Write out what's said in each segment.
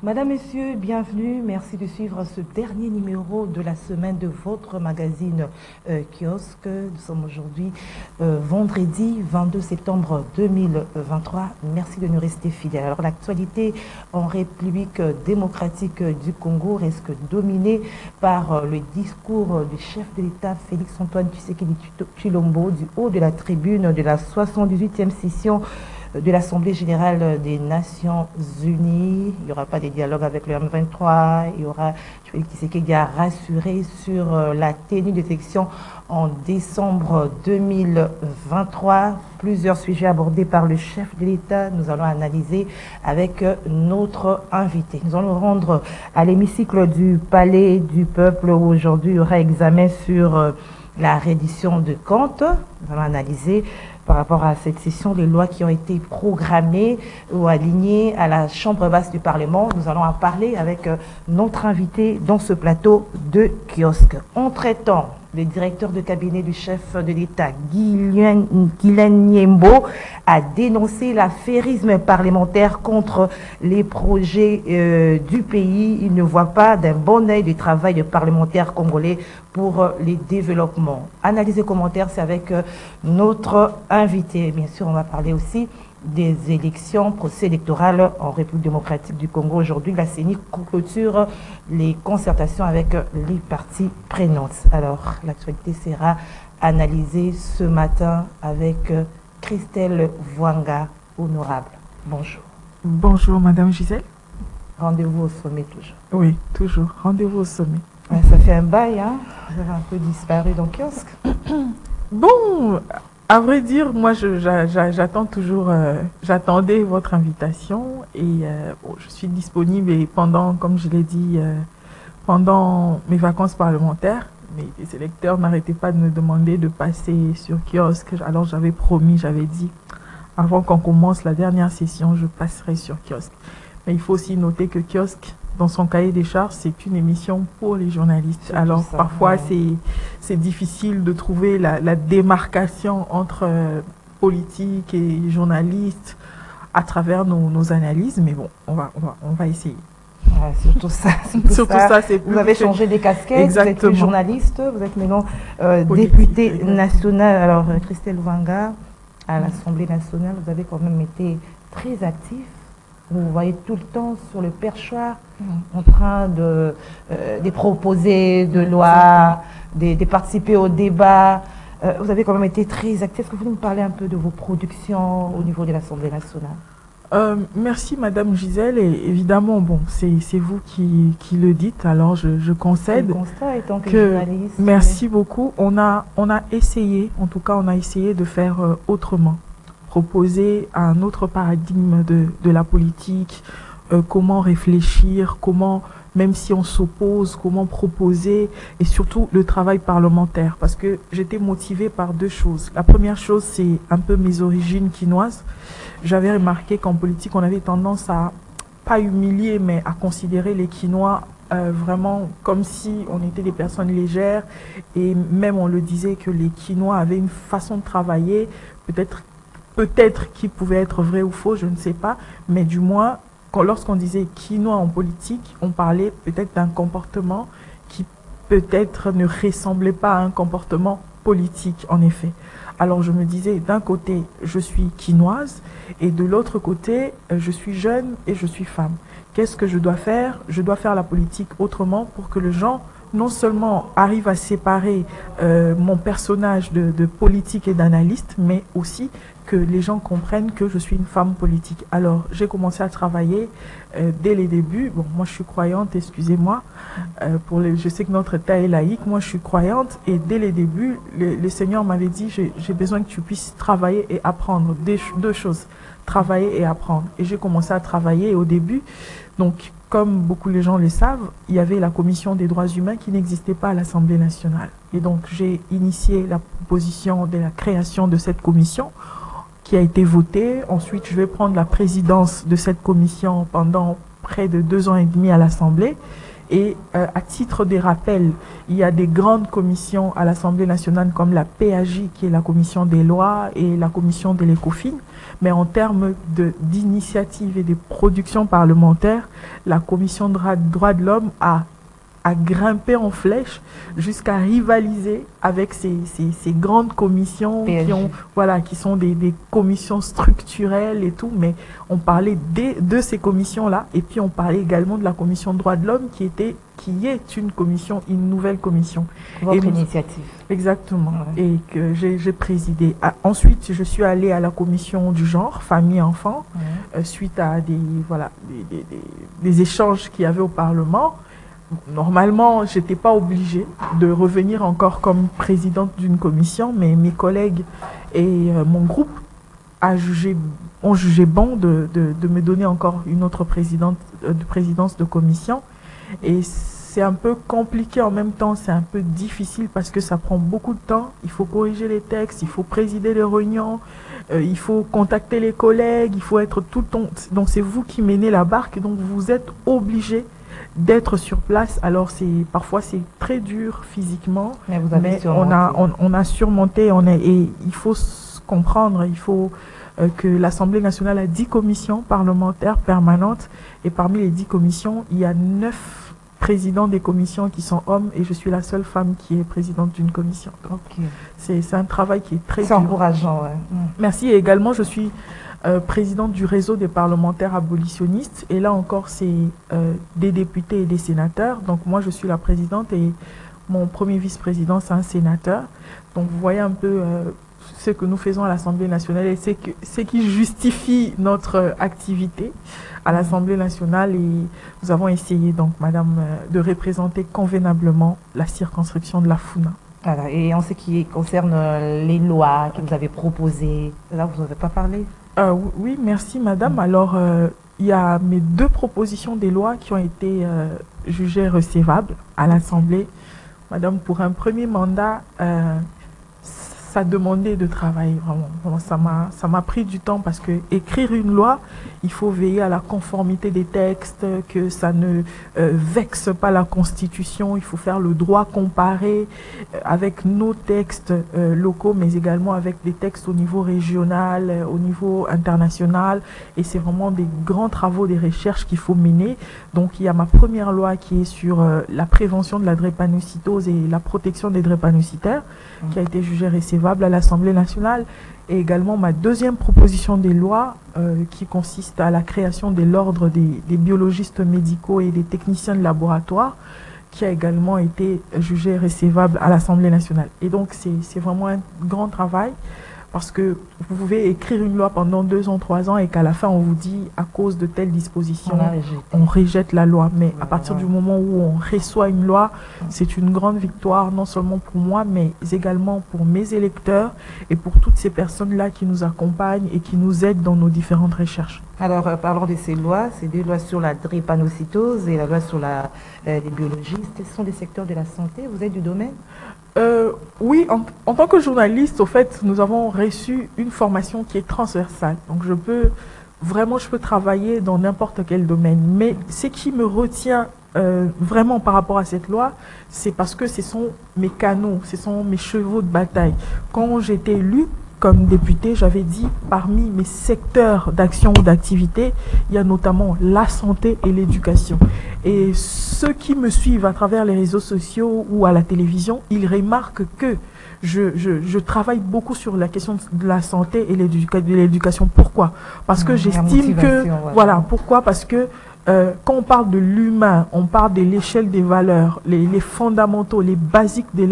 Madame, Messieurs, bienvenue. Merci de suivre ce dernier numéro de la semaine de votre magazine Kiosque. Nous sommes aujourd'hui vendredi 22 septembre 2023. Merci de nous rester fidèles. Alors, l'actualité en République démocratique du Congo reste dominée par le discours du chef de l'État, Félix-Antoine Tshisekedi Tshilombo, du haut de la tribune de la 78e session de l'Assemblée générale des Nations Unies. Il n'y aura pas de dialogue avec le M23. Il y aura Félix Tshisekedi a rassuré sur la tenue des élections en décembre 2023. Plusieurs sujets abordés par le chef de l'État. Nous allons analyser avec notre invité. Nous allons rendre à l'hémicycle du Palais du Peuple où aujourd'hui il y aura examen sur la reddition de comptes. Nous allons analyser par rapport à cette session les lois qui ont été programmées ou alignées à la Chambre basse du Parlement. Nous allons en parler avec notre invité dans ce plateau de kiosque. En traitant le directeur de cabinet du chef de l'État, Guylaine Nyembo, a dénoncé l'affairisme parlementaire contre les projets du pays. Il ne voit pas d'un bon œil du travail de parlementaires congolais pour les développements. Analyse et commentaires, c'est avec notre invité. Bien sûr, on va parler aussi des élections, procès électoral en République démocratique du Congo. Aujourd'hui, la CENI clôture les concertations avec les parties prenantes. Alors, l'actualité sera analysée ce matin avec Christelle Vwanga, honorable. Bonjour. Bonjour, Madame Gisèle. Rendez-vous au sommet toujours. Oui, toujours. Rendez-vous au sommet. Ouais, ça fait un bail, hein? Vous avez un peu disparu dans le kiosque. Bon, à vrai dire, moi, j'attends toujours, j'attendais votre invitation et je suis disponible et pendant, comme je l'ai dit, pendant mes vacances parlementaires, les électeurs n'arrêtaient pas de me demander de passer sur kiosque. Alors j'avais promis, j'avais dit, avant qu'on commence la dernière session, je passerai sur kiosque. Mais il faut aussi noter que kiosque, dans son cahier des charges, c'est une émission pour les journalistes. Alors parfois, c'est difficile de trouver la démarcation entre politique et journaliste à travers nos analyses, mais bon, on va essayer. Ouais, surtout ça. Surtout ça, c'est vous avez changé des casquettes, exactement. Vous êtes journaliste, vous êtes maintenant députée nationale. Alors, Christelle Vwanga, à l'Assemblée nationale, vous avez quand même été très actif. Vous voyez tout le temps sur le perchoir en train de proposer de lois, de participer au débat. Vous avez quand même été très actif. Est-ce que vous pouvez nous parler un peu de vos productions au niveau de l'Assemblée nationale? Merci Madame Gisèle, et évidemment, bon, c'est vous qui le dites, alors je concède. Le constat étant que journaliste. Merci beaucoup. On a essayé, en tout cas on a essayé de faire autrement. Proposer un autre paradigme de la politique, comment réfléchir, comment, même si on s'oppose, comment proposer, et surtout le travail parlementaire. Parce que j'étais motivée par deux choses. La première chose, c'est un peu mes origines quinoises. J'avais remarqué qu'en politique, on avait tendance à, pas humilier, mais à considérer les Quinois vraiment comme si on était des personnes légères. Et même on le disait que les Quinois avaient une façon de travailler, peut-être qui pouvait être vrai ou faux, je ne sais pas, mais du moins, lorsqu'on disait quinoa en politique, on parlait peut-être d'un comportement qui peut-être ne ressemblait pas à un comportement politique, en effet. Alors je me disais, d'un côté, je suis quinoise, et de l'autre côté, je suis jeune et je suis femme. Qu'est-ce que je dois faire? Je dois faire la politique autrement pour que les gens non seulement arrivent à séparer mon personnage de politique et d'analyste, mais aussi que les gens comprennent que je suis une femme politique. Alors, j'ai commencé à travailler dès les débuts. Bon, moi, je suis croyante, excusez-moi. Je sais que notre État est laïque. Moi, je suis croyante. Et dès les débuts, le Seigneur m'avait dit, j'ai besoin que tu puisses travailler et apprendre. Deux choses, travailler et apprendre. Et j'ai commencé à travailler. Et au début, donc, comme beaucoup de gens le savent, il y avait la commission des droits humains qui n'existait pas à l'Assemblée nationale. Et donc, j'ai initié la proposition de la création de cette commission qui a été votée. Ensuite, je vais prendre la présidence de cette commission pendant près de 2 ans et demi à l'Assemblée. Et à titre de rappel, il y a des grandes commissions à l'Assemblée nationale comme la PAJ, qui est la commission des lois, et la commission de l'ECOFIN. Mais en termes d'initiative et de production parlementaire, la commission de droits de l'homme a grimpé en flèche jusqu'à rivaliser avec ces grandes commissions qui sont des commissions structurelles et tout, mais on parlait de ces commissions-là, et puis on parlait également de la commission de droits de l'homme qui est une nouvelle commission. Votre initiative. Exactement, et que j'ai présidé. Ensuite, je suis allée à la commission du genre, famille, enfants, suite à des échanges qu'il y avait au Parlement. Normalement, je n'étais pas obligée de revenir encore comme présidente d'une commission, mais mes collègues et mon groupe ont jugé bon de me donner encore une autre présidence de commission. Et c'est un peu compliqué en même temps, c'est un peu difficile parce que ça prend beaucoup de temps. Il faut corriger les textes, il faut présider les réunions, il faut contacter les collègues, il faut être tout le temps. Donc c'est vous qui menez la barque, donc vous êtes obligé d'être sur place. Alors parfois c'est très dur physiquement, mais on a surmonté, et il faut comprendre, il faut que l'Assemblée nationale a 10 commissions parlementaires permanentes, et parmi les 10 commissions, il y a 9 présidents des commissions qui sont hommes, et je suis la seule femme qui est présidente d'une commission. Donc c'est un travail qui est très dur. C'est encourageant, Merci. Et également, je suis présidente du réseau des parlementaires abolitionnistes, et là encore c'est des députés et des sénateurs. Donc moi je suis la présidente, et mon premier vice-président c'est un sénateur. Donc vous voyez un peu ce que nous faisons à l'Assemblée nationale, et ce qui justifie notre activité à l'Assemblée nationale. Et nous avons essayé, donc madame, de représenter convenablement la circonscription de la Funa. Voilà. Et en ce qui concerne les lois que vous avez proposées, là vous n'avez pas parlé? Oui, merci madame. Alors, il y a mes 2 propositions des lois qui ont été jugées recevables à l'Assemblée. Madame, pour un premier mandat, ça demandait de travailler vraiment. Ça m'a pris du temps, parce que écrire une loi, il faut veiller à la conformité des textes, que ça ne vexe pas la Constitution. Il faut faire le droit comparé avec nos textes locaux, mais également avec des textes au niveau régional, au niveau international. Et c'est vraiment des grands travaux, des recherches qu'il faut mener. Donc il y a ma première loi qui est sur la prévention de la drépanocytose et la protection des drépanocytaires, qui a été jugée recevable à l'Assemblée nationale, et également ma deuxième proposition de loi qui consiste à la création de l'ordre des biologistes médicaux et des techniciens de laboratoire, qui a également été jugée recevable à l'Assemblée nationale. Et donc c'est vraiment un grand travail, parce que vous pouvez écrire une loi pendant 2 ans, 3 ans, et qu'à la fin on vous dit, à cause de telles dispositions, on rejette la loi. Mais à partir du moment où on reçoit une loi, c'est une grande victoire, non seulement pour moi, mais également pour mes électeurs et pour toutes ces personnes-là qui nous accompagnent et qui nous aident dans nos différentes recherches. Alors, parlons de ces lois, ces 2 lois sur la drépanocytose et la loi sur les biologistes. Ce sont des secteurs de la santé, vous êtes du domaine? Oui, en tant que journaliste, au fait, nous avons reçu une formation qui est transversale. Donc je peux travailler dans n'importe quel domaine. Mais ce qui me retient vraiment par rapport à cette loi, c'est parce que ce sont mes canaux, ce sont mes chevaux de bataille. Quand j'étais élue comme députée, j'avais dit, parmi mes secteurs d'action ou d'activité, il y a notamment la santé et l'éducation. Et ceux qui me suivent à travers les réseaux sociaux ou à la télévision, ils remarquent que je travaille beaucoup sur la question de la santé et de l'éducation. Pourquoi? Parce que j'estime que... Voilà, pourquoi? Parce que quand on parle de l'humain, on parle de l'échelle des valeurs, les fondamentaux, les basiques de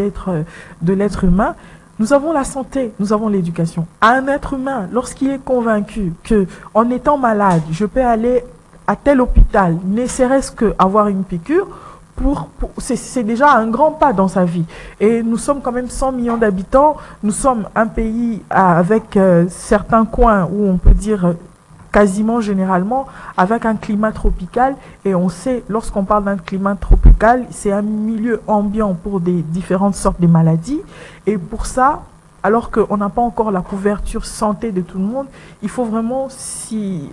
l'être humain. Nous avons la santé, nous avons l'éducation. Un être humain, lorsqu'il est convaincu que, en étant malade, je peux aller à tel hôpital, ne serait-ce qu'avoir une piqûre, c'est déjà un grand pas dans sa vie. Et nous sommes quand même 100 millions d'habitants. Nous sommes un pays avec certains coins où on peut dire quasiment généralement avec un climat tropical, et on sait, lorsqu'on parle d'un climat tropical, c'est un milieu ambiant pour des différentes sortes de maladies, et pour ça, alors qu'on n'a pas encore la couverture santé de tout le monde, il faut vraiment s'y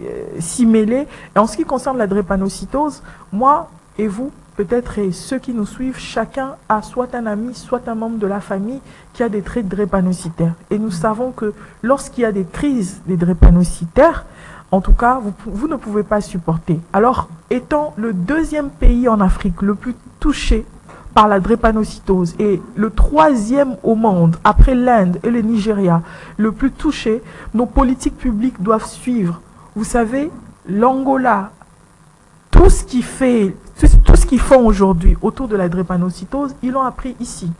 mêler. Et en ce qui concerne la drépanocytose, moi, et vous, peut-être, et ceux qui nous suivent, chacun a soit un ami, soit un membre de la famille qui a des traits drépanocytaires. Et nous savons que lorsqu'il y a des crises des drépanocytaires, en tout cas, vous ne pouvez pas supporter. Alors, étant le deuxième pays en Afrique le plus touché par la drépanocytose et le troisième au monde, après l'Inde et le Nigeria, le plus touché, nos politiques publiques doivent suivre. Vous savez, l'Angola, tout ce qu'ils font aujourd'hui autour de la drépanocytose, ils l'ont appris ici.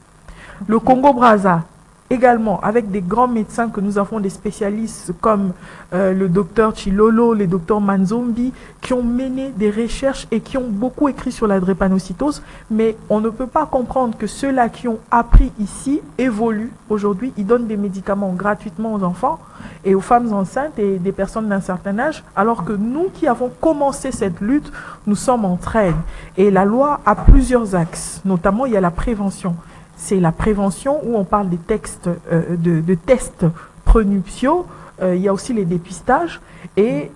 Le Congo-Brazza, également, avec des grands médecins que nous avons, des spécialistes comme le docteur Chilolo, le docteur Manzombi, qui ont mené des recherches et qui ont beaucoup écrit sur la drépanocytose, mais on ne peut pas comprendre que ceux-là qui ont appris ici évoluent aujourd'hui. Ils donnent des médicaments gratuitement aux enfants et aux femmes enceintes et des personnes d'un certain âge, alors que nous qui avons commencé cette lutte, nous sommes en train. Et la loi a plusieurs axes, notamment il y a la prévention. C'est la prévention où on parle des textes, de tests prenuptiaux. Il y a aussi les dépistages. Et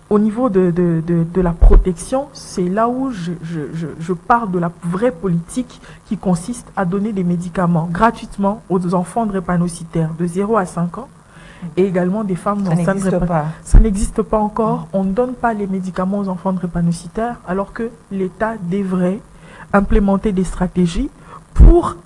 au niveau de la protection, c'est là où je parle de la vraie politique qui consiste à donner des médicaments gratuitement aux enfants drépanocytaires de 0 à 5 ans et également des femmes enceintes. Ça n'existe pas encore. On ne donne pas les médicaments aux enfants drépanocytaires alors que l'État devrait implémenter des stratégies pour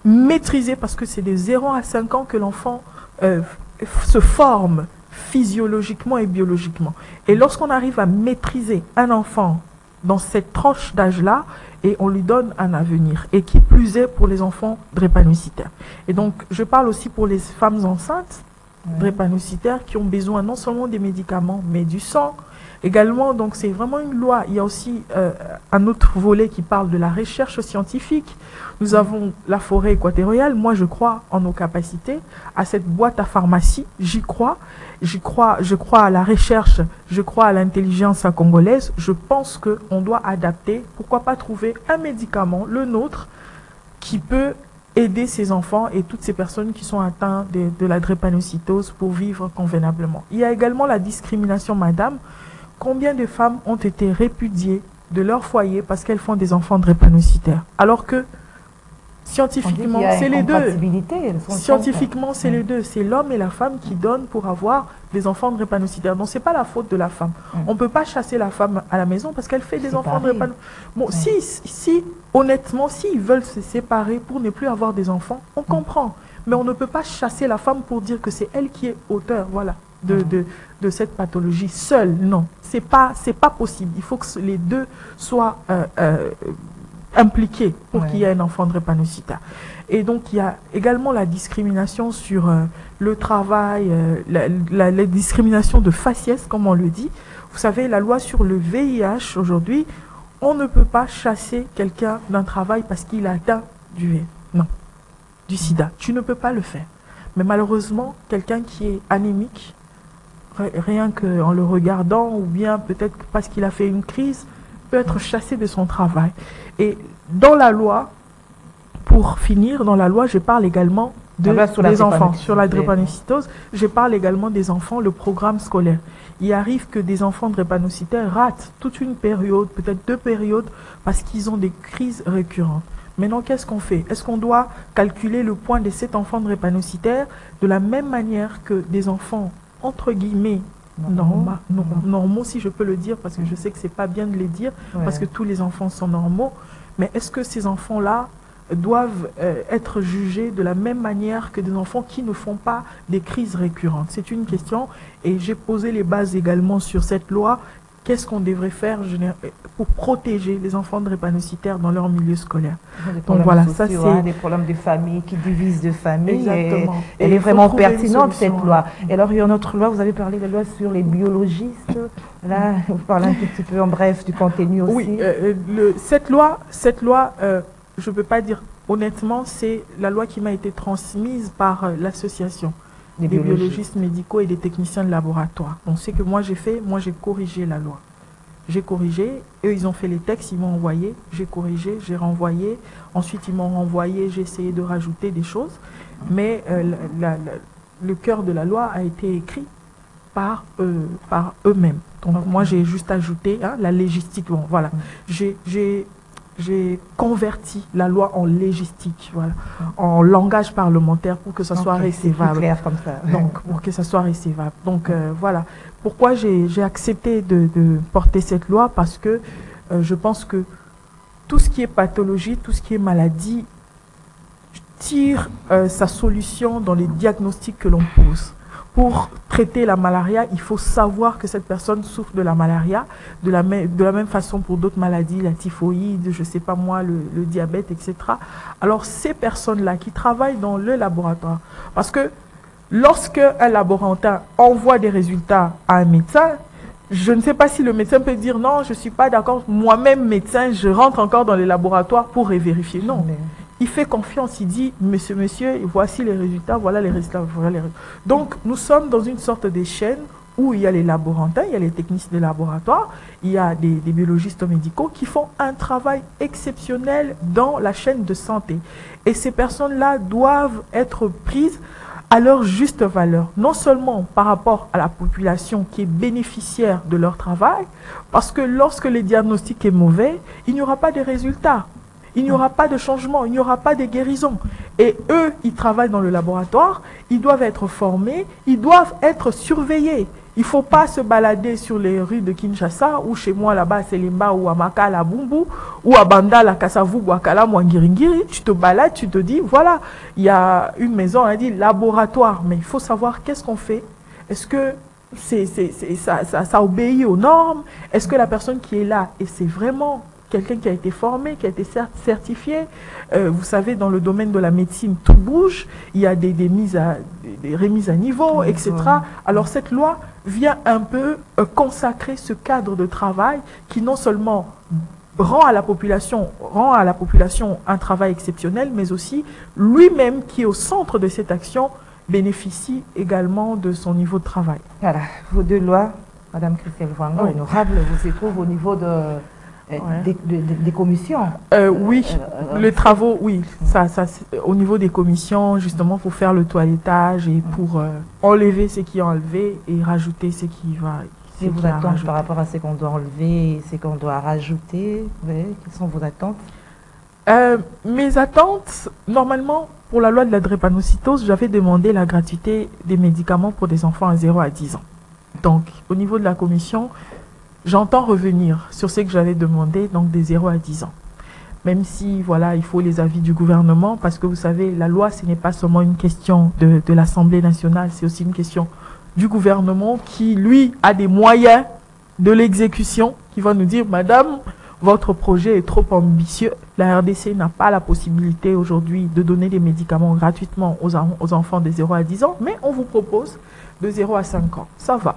maîtriser, parce que c'est de 0 à 5 ans que l'enfant se forme physiologiquement et biologiquement. Et lorsqu'on arrive à maîtriser un enfant dans cette tranche d'âge-là, et on lui donne un avenir, et qui plus est pour les enfants drépanocytaires. Et donc, je parle aussi pour les femmes enceintes drépanocytaires qui ont besoin non seulement des médicaments, mais du sang, également. Donc c'est vraiment une loi. Il y a aussi un autre volet qui parle de la recherche scientifique. Nous avons la forêt équatoriale. Moi, je crois en nos capacités, à cette boîte à pharmacie. J'y crois. Je crois à la recherche. Je crois à l'intelligence congolaise. Je pense qu'on doit adapter. Pourquoi pas trouver un médicament, le nôtre, qui peut aider ces enfants et toutes ces personnes qui sont atteintes de la drépanocytose pour vivre convenablement. Il y a également la discrimination, madame. Combien de femmes ont été répudiées de leur foyer parce qu'elles font des enfants drépanocytaires, alors que scientifiquement, c'est les deux. Scientifiquement, c'est les deux. C'est l'homme et la femme qui donnent pour avoir des enfants drépanocytaires. Donc, ce n'est pas la faute de la femme. On ne peut pas chasser la femme à la maison parce qu'elle fait des enfants drépanocytaires. Bon, si, honnêtement, s'ils veulent se séparer pour ne plus avoir des enfants, on comprend. Mais on ne peut pas chasser la femme pour dire que c'est elle qui est auteur, voilà, de cette pathologie seule. Non, c'est pas possible. Il faut que les deux soient impliqués pour qu'il y ait un enfant drépanocytaire. Et donc, il y a également la discrimination sur le travail, la discrimination de faciès, comme on le dit. Vous savez, la loi sur le VIH, aujourd'hui, on ne peut pas chasser quelqu'un d'un travail parce qu'il a atteint du sida. Tu ne peux pas le faire. Mais malheureusement, quelqu'un qui est anémique, rien qu'en le regardant, ou bien peut-être parce qu'il a fait une crise, peut être chassé de son travail. Et dans la loi, pour finir, dans la loi, je parle également des enfants. Sur la drépanocytose, je parle également des enfants, le programme scolaire. Il arrive que des enfants drépanocytaires ratent toute une période, peut-être 2 périodes, parce qu'ils ont des crises récurrentes. Maintenant, qu'est-ce qu'on fait? Est-ce qu'on doit calculer le point de cet enfant drépanocytaire de la même manière que des enfants, entre guillemets, normaux, si je peux le dire, parce que je sais que c'est pas bien de les dire, parce que tous les enfants sont normaux, mais est-ce que ces enfants-là doivent être jugés de la même manière que des enfants qui ne font pas des crises récurrentes? C'est une question, et j'ai posé les bases également sur cette loi. Qu'est-ce qu'on devrait faire pour protéger les enfants drépanocytaires dans leur milieu scolaire? Donc voilà, ça c'est des problèmes de famille qui divisent de famille. Exactement. Elle est vraiment pertinente, cette loi. Et alors il y a une autre loi, vous avez parlé de la loi sur les biologistes. Là, vous parlez un tout petit peu en bref du contenu aussi. Oui, cette loi, je ne peux pas dire honnêtement, c'est la loi qui m'a été transmise par l'association des biologistes médicaux et des techniciens de laboratoire. Donc, ce que moi j'ai fait, j'ai corrigé la loi. J'ai corrigé, eux ils ont fait les textes, ils m'ont envoyé, j'ai corrigé, j'ai renvoyé, ensuite ils m'ont renvoyé, j'ai essayé de rajouter des choses, mais le cœur de la loi a été écrit. par eux-mêmes. Donc moi j'ai juste ajouté la légistique. Bon, voilà, j'ai converti la loi en légistique, voilà, en langage parlementaire pour que ça soit recevable. C'est clair comme ça. Donc pour que ça soit recevable. Donc voilà. Pourquoi j'ai accepté de porter cette loi? Parce que je pense que tout ce qui est pathologie, tout ce qui est maladie, tire sa solution dans les diagnostics que l'on pose. Pour traiter la malaria, il faut savoir que cette personne souffre de la malaria, de la même façon pour d'autres maladies, la typhoïde, je ne sais pas moi, le diabète, etc. Alors ces personnes-là qui travaillent dans le laboratoire, parce que lorsque un laborantin envoie des résultats à un médecin, je ne sais pas si le médecin peut dire non, je ne suis pas d'accord, moi-même médecin, je rentre encore dans les laboratoires pour vérifier. Non. Il fait confiance, il dit, monsieur, voici les résultats, voilà les résultats, voilà les résultats. Donc, nous sommes dans une sorte de chaîne où il y a les laborantins, il y a les techniciens de laboratoire, il y a des biologistes médicaux qui font un travail exceptionnel dans la chaîne de santé. Et ces personnes-là doivent être prises à leur juste valeur, non seulement par rapport à la population qui est bénéficiaire de leur travail, parce que lorsque le diagnostic est mauvais, il n'y aura pas de résultats. Il n'y aura pas de changement, il n'y aura pas de guérison. Et eux, ils travaillent dans le laboratoire, ils doivent être formés, ils doivent être surveillés. Il ne faut pas se balader sur les rues de Kinshasa, ou chez moi là-bas à Selimba, ou à Makala, à Bumbu, ou à Bandal, à Kasavu, ou à Kalam, ou à Ngiringiri. Tu te balades, tu te dis, voilà, il y a une maison, on a dit laboratoire, mais il faut savoir qu'est-ce qu'on fait. Est-ce que ça obéit aux normes? Est-ce que la personne qui est là, et c'est vraiment quelqu'un qui a été formé, qui a été certifié. Vous savez, dans le domaine de la médecine, tout bouge. Il y a des remises à niveau, etc. Alors cette loi vient un peu consacrer ce cadre de travail qui non seulement rend à la population un travail exceptionnel, mais aussi lui-même qui est au centre de cette action bénéficie également de son niveau de travail. Voilà, vos deux lois, Madame Christelle Vanga, honorable, vous y trouvez au niveau des commissions. Oui, les travaux, oui, ça, au niveau des commissions, justement pour faire le toilettage et pour enlever ce qui est enlevé et rajouter ce qui va. Et vos attentes par rapport à ce qu'on doit enlever et ce qu'on doit rajouter, quelles sont vos attentes? Mes attentes, normalement, pour la loi de la drépanocytose, j'avais demandé la gratuité des médicaments pour des enfants à 0 à 10 ans. Donc, au niveau de la commission, j'entends revenir sur ce que j'avais demandé, donc des 0 à 10 ans. Même si, voilà, il faut les avis du gouvernement, parce que vous savez, la loi, ce n'est pas seulement une question de l'Assemblée nationale, c'est aussi une question du gouvernement qui, lui, a des moyens de l'exécution, qui va nous dire, madame, votre projet est trop ambitieux. La RDC n'a pas la possibilité aujourd'hui de donner des médicaments gratuitement aux enfants de 0 à 10 ans, mais on vous propose de 0 à 5 ans. Ça va.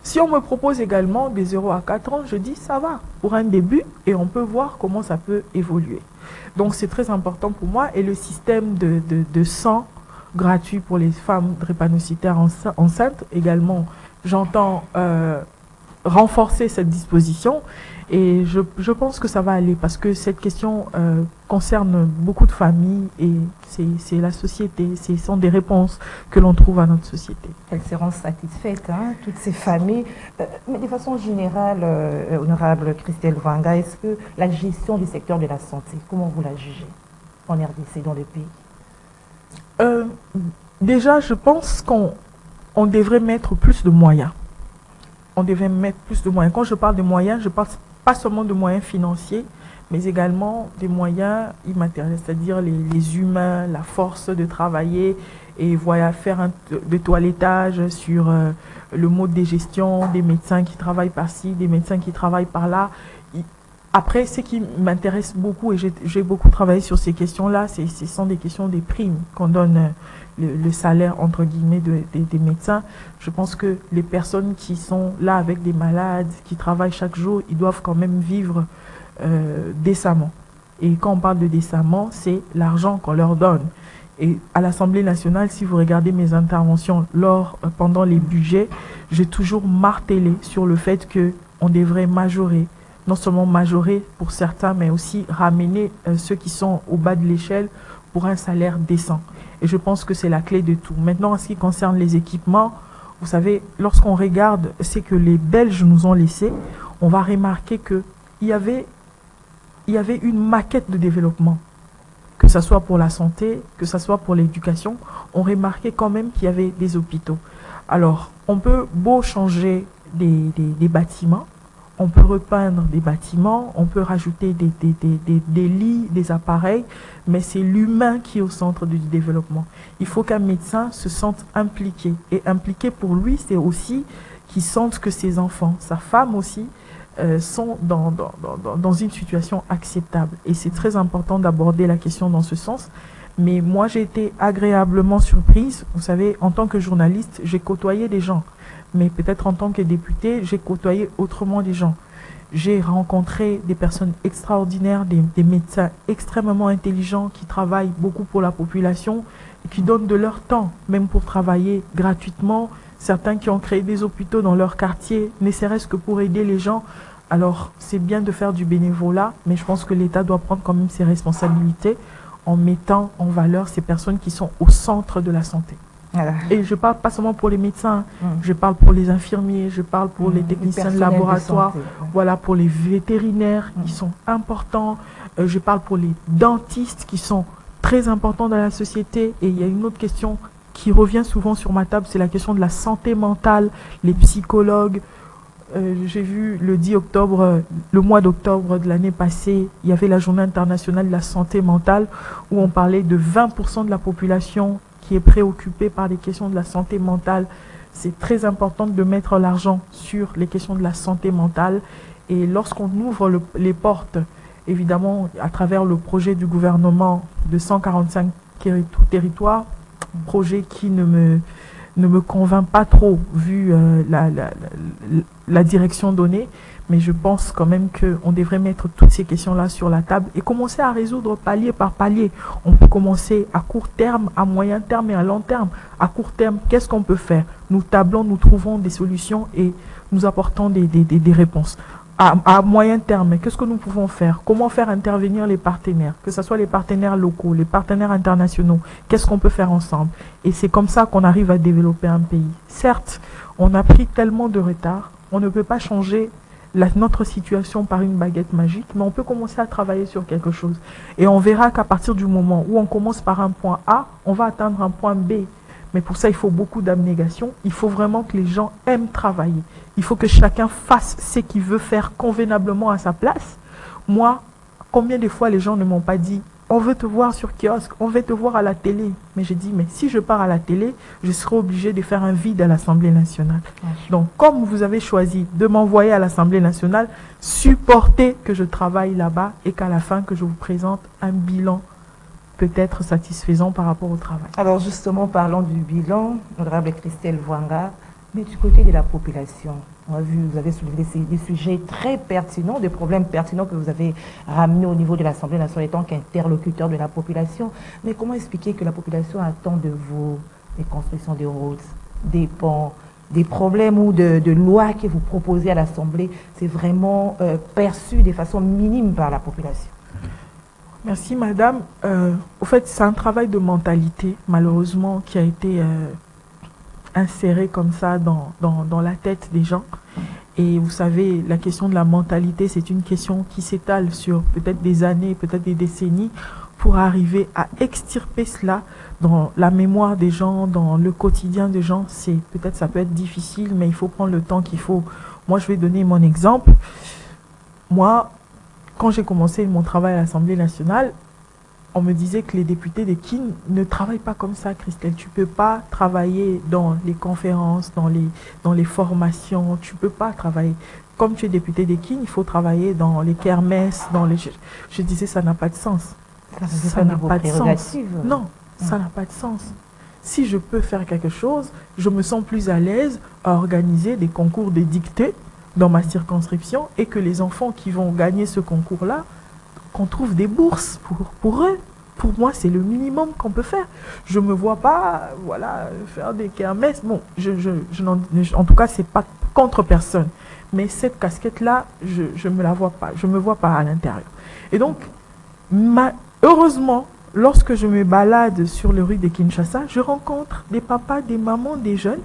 Si on me propose également des 0 à 4 ans, je dis ça va pour un début et on peut voir comment ça peut évoluer. Donc c'est très important pour moi et le système de sang gratuit pour les femmes drépanocytaires enceintes également, j'entends renforcer cette disposition et je pense que ça va aller parce que cette question concerne beaucoup de familles et c'est la société, ce sont des réponses que l'on trouve à notre société. Elles seront satisfaites, toutes ces familles. Mais de façon générale, honorable Christelle Vanga, est-ce que la gestion du secteur de la santé, comment vous la jugez en RDC, dans le pays? Déjà, je pense qu'on devrait mettre plus de moyens. On devrait mettre plus de moyens. Quand je parle de moyens, je parle pas seulement de moyens financiers, mais également des moyens immatériels, c'est-à-dire les humains, la force de travailler et voilà, faire de toilettage sur le mode de gestion, des médecins qui travaillent par-ci, des médecins qui travaillent par-là. Après, ce qui m'intéresse beaucoup, et j'ai beaucoup travaillé sur ces questions-là, ce sont des questions des primes qu'on donne, le salaire, entre guillemets, des médecins. Je pense que les personnes qui sont là avec des malades, qui travaillent chaque jour, ils doivent quand même vivre décemment. Et quand on parle de décemment, c'est l'argent qu'on leur donne. Et à l'Assemblée nationale, si vous regardez mes interventions pendant les budgets, j'ai toujours martelé sur le fait qu'on devrait majorer, non seulement majorer pour certains, mais aussi ramener ceux qui sont au bas de l'échelle pour un salaire décent. Et je pense que c'est la clé de tout. Maintenant, en ce qui concerne les équipements, Vous savez, lorsqu'on regarde ce que les Belges nous ont laissé, on va remarquer qu'il y avait une maquette de développement, que ce soit pour la santé, que ce soit pour l'éducation. On remarquait quand même qu'il y avait des hôpitaux. Alors, on peut beau changer des bâtiments, on peut repeindre des bâtiments, on peut rajouter des lits, des appareils, mais c'est l'humain qui est au centre du développement. Il faut qu'un médecin se sente impliqué. Et impliqué pour lui, c'est aussi qu'il sente que ses enfants, sa femme aussi, sont dans une situation acceptable. Et c'est très important d'aborder la question dans ce sens. Mais moi, j'ai été agréablement surprise. Vous savez, en tant que journaliste, j'ai côtoyé des gens. Mais peut-être en tant que député, j'ai côtoyé autrement des gens. J'ai rencontré des personnes extraordinaires, des médecins extrêmement intelligents qui travaillent beaucoup pour la population et qui donnent de leur temps, même pour travailler gratuitement. Certains qui ont créé des hôpitaux dans leur quartier, ne serait-ce que pour aider les gens. Alors, c'est bien de faire du bénévolat, mais je pense que l'État doit prendre quand même ses responsabilités en mettant en valeur ces personnes qui sont au centre de la santé. Voilà. Et je parle pas seulement pour les médecins, je parle pour les infirmiers, je parle pour les techniciens de laboratoire, voilà, pour les vétérinaires qui sont importants, je parle pour les dentistes qui sont très importants dans la société. Et il y a une autre question qui revient souvent sur ma table, c'est la question de la santé mentale, les psychologues. J'ai vu le 10 octobre, le mois d'octobre de l'année passée, il y avait la journée internationale de la santé mentale où on parlait de 20% de la population qui est préoccupée par les questions de la santé mentale. C'est très important de mettre l'argent sur les questions de la santé mentale. Et lorsqu'on ouvre les portes, évidemment, à travers le projet du gouvernement de 145 territoires, projet qui ne me convainc pas trop vu la direction donnée, mais je pense quand même qu'on devrait mettre toutes ces questions-là sur la table et commencer à résoudre palier par palier. On peut commencer à court terme, à moyen terme et à long terme. À court terme, qu'est-ce qu'on peut faire? Nous tablons, nous trouvons des solutions et nous apportons des réponses. À moyen terme, qu'est-ce que nous pouvons faire? Comment faire intervenir les partenaires, que ce soit les partenaires locaux, les partenaires internationaux? Qu'est-ce qu'on peut faire ensemble? Et c'est comme ça qu'on arrive à développer un pays. Certes, on a pris tellement de retard, on ne peut pas changer notre situation par une baguette magique, mais on peut commencer à travailler sur quelque chose. Et on verra qu'à partir du moment où on commence par un point A, on va atteindre un point B. Mais pour ça, il faut beaucoup d'abnégation. Il faut vraiment que les gens aiment travailler. Il faut que chacun fasse ce qu'il veut faire convenablement à sa place. Moi, combien de fois les gens ne m'ont pas dit « On veut te voir sur kiosque, on veut te voir à la télé. » Mais j'ai dit « Mais si je pars à la télé, je serai obligé de faire un vide à l'Assemblée nationale. » Donc, comme vous avez choisi de m'envoyer à l'Assemblée nationale, supportez que je travaille là-bas et qu'à la fin, que je vous présente un bilan peut-être satisfaisant par rapport au travail. Alors justement, parlons du bilan, honorable Christelle Vwanga, mais du côté de la population. On a vu, vous avez soulevé des sujets très pertinents, des problèmes pertinents que vous avez ramenés au niveau de l'Assemblée nationale en tant qu'interlocuteur de la population. Mais comment expliquer que la population attend de vous des constructions de routes, des ponts, des problèmes ou de lois que vous proposez à l'Assemblée, c'est vraiment perçu de façon minime par la population? Merci madame. Au fait, c'est un travail de mentalité, malheureusement, qui a été inséré comme ça dans la tête des gens. Et vous savez, la question de la mentalité, c'est une question qui s'étale sur peut-être des années, peut-être des décennies, pour arriver à extirper cela dans la mémoire des gens, dans le quotidien des gens. Peut-être ça peut être difficile, mais il faut prendre le temps qu'il faut. Moi, je vais donner mon exemple. Moi, quand j'ai commencé mon travail à l'Assemblée nationale, on me disait que les députés de Kin ne travaillent pas comme ça, Christelle. Tu ne peux pas travailler dans les conférences, dans les formations. Tu ne peux pas travailler. Comme tu es député de Kin, il faut travailler dans les kermesses, Je disais, ça n'a pas de sens. Ça n'a pas de sens. Non, ça n'a pas de sens. Si je peux faire quelque chose, je me sens plus à l'aise à organiser des concours de dictée dans ma circonscription et que les enfants qui vont gagner ce concours-là, qu'on trouve des bourses pour eux. Pour moi, c'est le minimum qu'on peut faire. Je ne me vois pas faire des kermesses. Bon, en tout cas, ce n'est pas contre personne. Mais cette casquette-là, je ne me la vois pas. Je ne me vois pas à l'intérieur. Et donc, heureusement, lorsque je me balade sur les rues de Kinshasa, je rencontre des papas, des mamans, des jeunes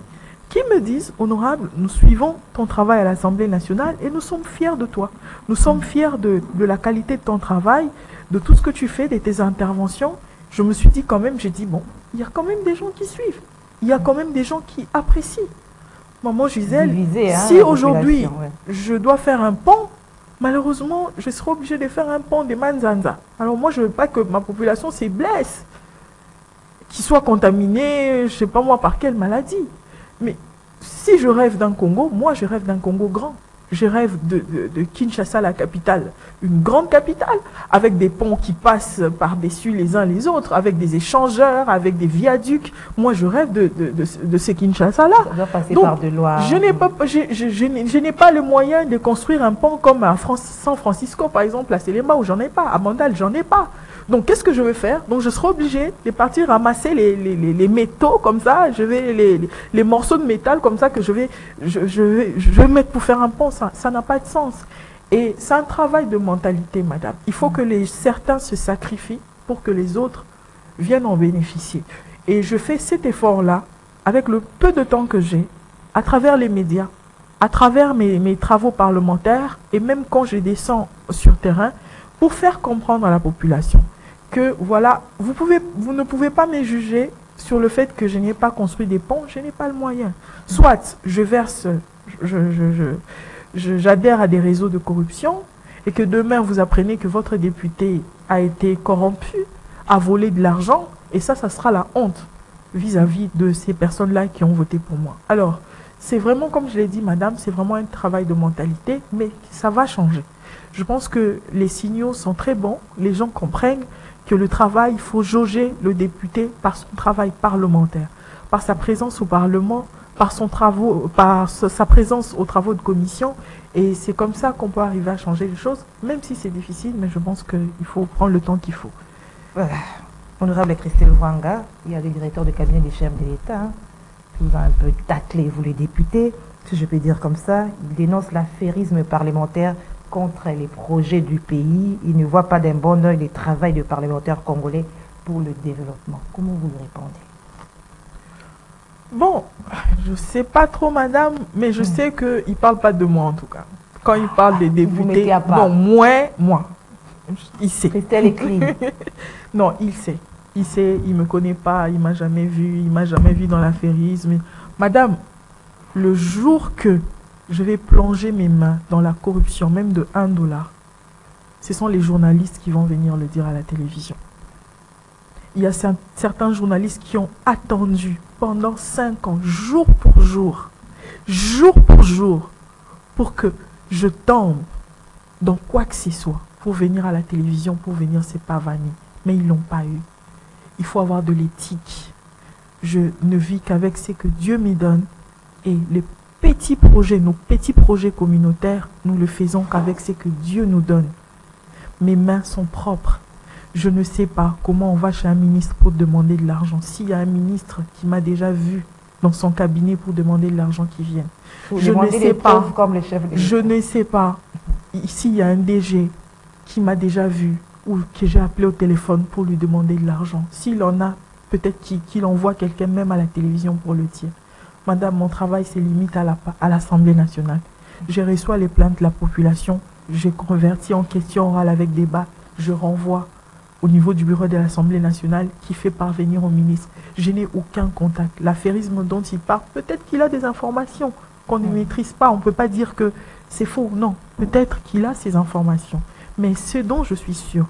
qui me disent, honorable, nous suivons ton travail à l'Assemblée nationale et nous sommes fiers de toi. Nous sommes fiers de la qualité de ton travail, de tout ce que tu fais, de tes interventions. Je me suis dit quand même, j'ai dit, bon, il y a quand même des gens qui suivent. Il y a quand même des gens qui apprécient. Maman Gisèle, si aujourd'hui je dois faire un pont, malheureusement, je serai obligée de faire un pont de Manzanza. Alors moi, je ne veux pas que ma population se blesse, qu'il soit contaminé, je ne sais pas moi, par quelle maladie. Mais si je rêve d'un Congo, moi je rêve d'un Congo grand. Je rêve de Kinshasa, la capitale, une grande capitale, avec des ponts qui passent par-dessus les uns les autres, avec des échangeurs, avec des viaducs. Moi, je rêve de ce Kinshasa-là. Ça doit passer par de Loire. Je n'ai pas le moyen de construire un pont comme à San Francisco, par exemple, à Selema, où j'en ai pas. À Mandal, j'en ai pas. Donc, qu'est-ce que je vais faire? Donc, je serai obligée de partir ramasser les métaux comme ça. Les morceaux de métal comme ça que je vais mettre pour faire un pont. Ça n'a pas de sens. Et c'est un travail de mentalité, madame. Il faut que certains se sacrifient pour que les autres viennent en bénéficier. Et je fais cet effort-là avec le peu de temps que j'ai, à travers les médias, à travers mes travaux parlementaires et même quand je descends sur terrain pour faire comprendre à la population que voilà, vous ne pouvez pas me juger sur le fait que je n'ai pas construit des ponts, je n'ai pas le moyen. Soit je verse, j'adhère à des réseaux de corruption et que demain vous apprenez que votre député a été corrompu, a volé de l'argent, et ça sera la honte vis-à-vis de ces personnes-là qui ont voté pour moi. Alors, c'est vraiment, comme je l'ai dit, madame, c'est vraiment un travail de mentalité, mais ça va changer. Je pense que les signaux sont très bons, les gens comprennent que le travail, il faut jauger le député par son travail parlementaire, par sa présence au Parlement, par sa présence aux travaux de commission. Et c'est comme ça qu'on peut arriver à changer les choses, même si c'est difficile, mais je pense qu'il faut prendre le temps qu'il faut. Voilà. Honorable Christelle Wanga, il y a le directeur de cabinet des chefs de l'État, qui vous a un peu taclé, vous les députés, si je peux dire comme ça. Il dénonce l'affairisme parlementaire contre les projets du pays. Il ne voit pas d'un bon œil le travail des parlementaires congolais pour le développement. Comment vous lui répondez? Bon, je ne sais pas trop, madame, mais je sais qu'il ne parle pas de moi, en tout cas. Quand il parle des députés, non, moi, il sait. Christelle écrit. Non, il sait. Il sait, il ne me connaît pas, il ne m'a jamais vu, il ne m'a jamais vu dans l'affairisme. Madame, le jour que je vais plonger mes mains dans la corruption, même de $1, ce sont les journalistes qui vont venir le dire à la télévision. Il y a certains journalistes qui ont attendu pendant 5 ans, jour pour jour, pour que je tombe dans quoi que ce soit, pour venir à la télévision, pour venir se pavaner. Mais ils ne l'ont pas eu. Il faut avoir de l'éthique. Je ne vis qu'avec ce que Dieu me donne. Et les petits projets, nos petits projets communautaires, nous le faisons qu'avec ce que Dieu nous donne. Mes mains sont propres. Je ne sais pas comment on va chez un ministre pour demander de l'argent. S'il y a un ministre qui m'a déjà vu dans son cabinet pour demander de l'argent qui vienne. Je ne sais pas. Comme le chef de je ne sais pas. S'il y a un DG qui m'a déjà vu ou que j'ai appelé au téléphone pour lui demander de l'argent. S'il en a, peut-être qu'il envoie quelqu'un même à la télévision pour le dire. Madame, mon travail se limite à l'Assemblée nationale. Je reçois les plaintes de la population, je convertis en question orale avec débat, je renvoie au niveau du bureau de l'Assemblée nationale qui fait parvenir au ministre. Je n'ai aucun contact. L'affairisme dont il parle, peut-être qu'il a des informations qu'on ne maîtrise pas. On ne peut pas dire que c'est faux. Non, peut-être qu'il a ces informations. Mais ce dont je suis sûre,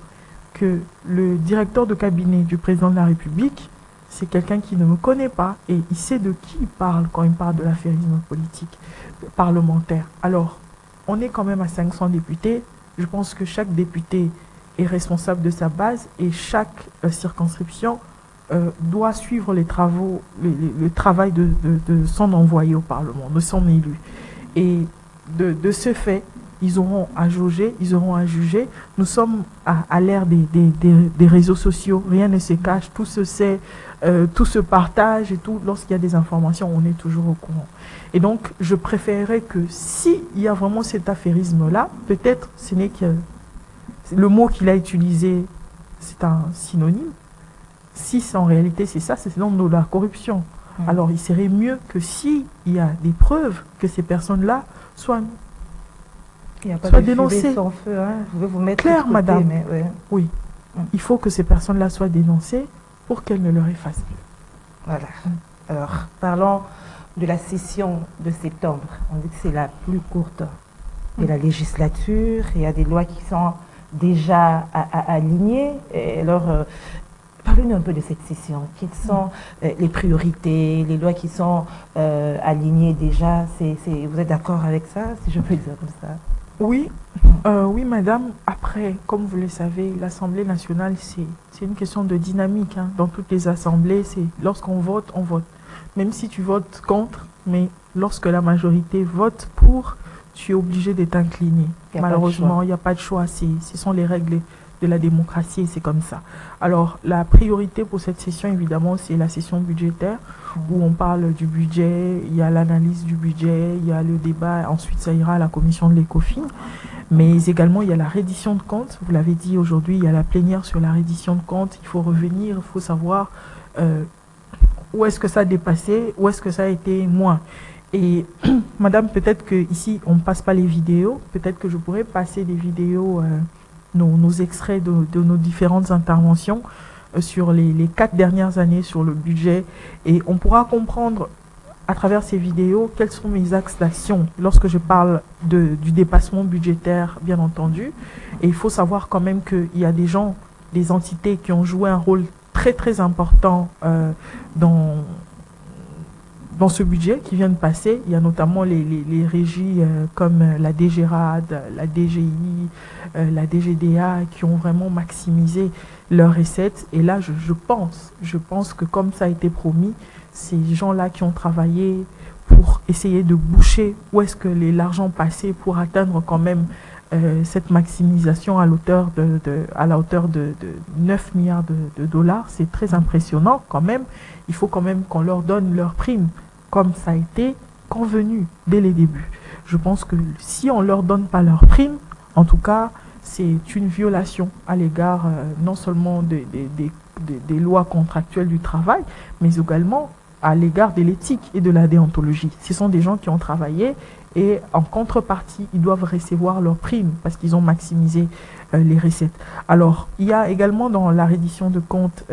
que le directeur de cabinet du président de la République, c'est quelqu'un qui ne me connaît pas et il sait de qui il parle quand il parle de l'affairisme politique parlementaire. Alors, on est quand même à 500 députés. Je pense que chaque député est responsable de sa base et chaque circonscription doit suivre les travaux, le travail de son envoyé au Parlement, de son élu. Et de ce fait, ils auront à jauger, ils auront à juger. Nous sommes à l'ère des réseaux sociaux, rien ne se cache, tout se sait, tout se partage et tout. Lorsqu'il y a des informations, on est toujours au courant. Et donc, je préférerais que s'il y a vraiment cet affairisme-là, peut-être ce n'est que le mot qu'il a utilisé, c'est un synonyme. Si en réalité c'est ça, c'est donc de la corruption. Alors, il serait mieux que s'il y a des preuves que ces personnes-là soient dénoncées. Sans feu, hein. Je vais vous mettre Claire, côté, madame. mais, ouais. Oui. Il faut que ces personnes-là soient dénoncées pour qu'elles ne le refassent plus. Voilà. Alors, parlons de la session de septembre. On dit que c'est la plus courte de la législature. Il y a des lois qui sont déjà alignées. Et alors, parlez-nous un peu de cette session. Quelles sont les priorités, les lois qui sont alignées déjà? Vous êtes d'accord avec ça, si je peux dire comme ça? Oui, oui, madame. Après, comme vous le savez, l'Assemblée nationale, c'est une question de dynamique. Hein. Dans toutes les assemblées, c'est lorsqu'on vote, on vote. Même si tu votes contre, mais lorsque la majorité vote pour, tu es obligé de t'incliner. Malheureusement, il n'y a pas de choix. Ce sont les règles de la démocratie et c'est comme ça. Alors, la priorité pour cette session, évidemment, c'est la session budgétaire où on parle du budget, il y a l'analyse du budget, il y a le débat, ensuite ça ira à la commission de l'ECOFIN. Mais également, il y a la reddition de comptes. Vous l'avez dit aujourd'hui, il y a la plénière sur la reddition de comptes. Il faut revenir, il faut savoir où est-ce que ça a dépassé, où est-ce que ça a été moins. Et madame, peut-être qu'ici, on ne passe pas les vidéos. Peut-être que je pourrais passer des vidéos, nos extraits de nos différentes interventions sur les 4 dernières années sur le budget. Et on pourra comprendre à travers ces vidéos quels sont mes axes d'action lorsque je parle du dépassement budgétaire, bien entendu. Et il faut savoir quand même qu'il y a des gens, des entités qui ont joué un rôle très très important dans ce budget qui vient de passer. Il y a notamment les régies comme la DGRAD, la DGI, la DGDA qui ont vraiment maximisé leurs recettes. Et là, je pense que comme ça a été promis, ces gens-là qui ont travaillé pour essayer de boucher où est-ce que l'argent passait pour atteindre quand même cette maximisation à la hauteur de 9 milliards de dollars, c'est très impressionnant quand même. Il faut quand même qu'on leur donne leur prime, comme ça a été convenu dès les débuts. Je pense que si on ne leur donne pas leur prime, en tout cas, c'est une violation à l'égard non seulement des lois contractuelles du travail, mais également à l'égard de l'éthique et de la déontologie. Ce sont des gens qui ont travaillé et en contrepartie, ils doivent recevoir leur prime parce qu'ils ont maximisé les recettes. Alors, il y a également dans la reddition de comptes,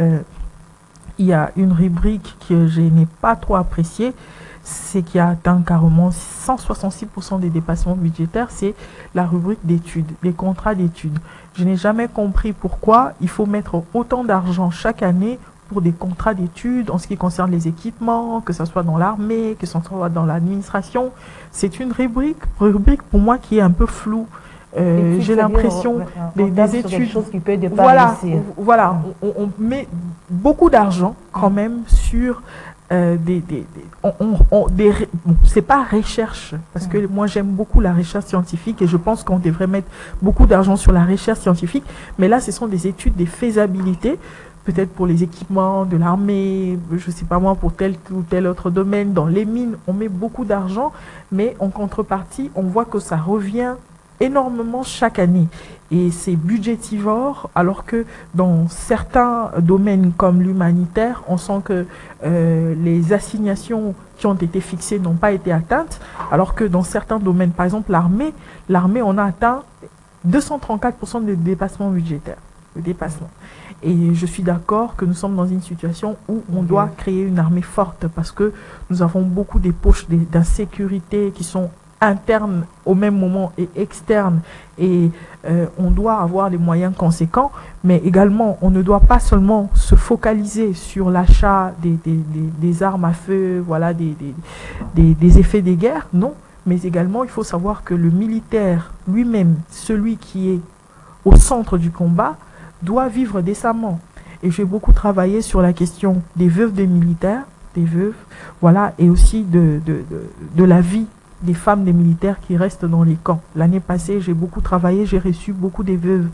il y a une rubrique que je n'ai pas trop appréciée, c'est qui a atteint carrément 166% des dépassements budgétaires, c'est la rubrique d'études, les contrats d'études. Je n'ai jamais compris pourquoi il faut mettre autant d'argent chaque année pour des contrats d'études en ce qui concerne les équipements, que ce soit dans l'armée, que ce soit dans l'administration. C'est une rubrique pour moi qui est un peu floue. J'ai l'impression des études, voilà, on met beaucoup d'argent quand même sur c'est pas recherche, parce que moi j'aime beaucoup la recherche scientifique et je pense qu'on devrait mettre beaucoup d'argent sur la recherche scientifique, mais là ce sont des études des faisabilités, peut-être pour les équipements de l'armée, je sais pas moi, pour tel ou tel autre domaine. Dans les mines, on met beaucoup d'argent, mais en contrepartie, on voit que ça revient énormément chaque année. Et c'est budgétivore, alors que dans certains domaines comme l'humanitaire, on sent que les assignations qui ont été fixées n'ont pas été atteintes, alors que dans certains domaines, par exemple l'armée, on a atteint 234% de dépassement budgétaire. Le dépassement. Et je suis d'accord que nous sommes dans une situation où on doit créer une armée forte parce que nous avons beaucoup des poches d'insécurité qui sont internes au même moment et externes, et on doit avoir des moyens conséquents, mais également on ne doit pas seulement se focaliser sur l'achat des armes à feu, voilà, des effets des guerres, non, mais également il faut savoir que le militaire lui-même, celui qui est au centre du combat, doit vivre décemment. Et j'ai beaucoup travaillé sur la question des veuves des militaires, des veuves, voilà, et aussi de la vie des femmes des militaires qui restent dans les camps. L'année passée, j'ai beaucoup travaillé, j'ai reçu beaucoup des veuves,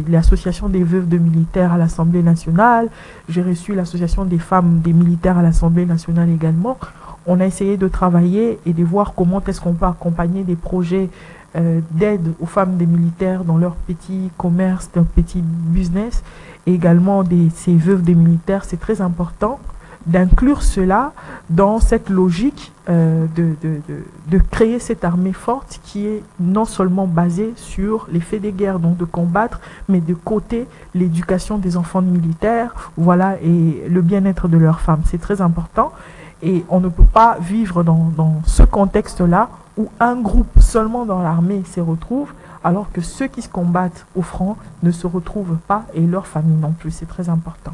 l'association des veuves de militaires à l'Assemblée nationale, j'ai reçu l'association des femmes des militaires à l'Assemblée nationale également. On a essayé de travailler et de voir comment est-ce qu'on peut accompagner des projets d'aide aux femmes des militaires dans leur petit commerce, leur petit business, et également ces veuves des militaires. C'est très important d'inclure cela dans cette logique de créer cette armée forte qui est non seulement basée sur les faits des guerres, donc de combattre, mais de côté l'éducation des enfants militaires, voilà, et le bien-être de leurs femmes. C'est très important et on ne peut pas vivre dans ce contexte-là où un groupe seulement dans l'armée s'y retrouve, alors que ceux qui se combattent au front ne se retrouvent pas et leurs familles non plus. C'est très important.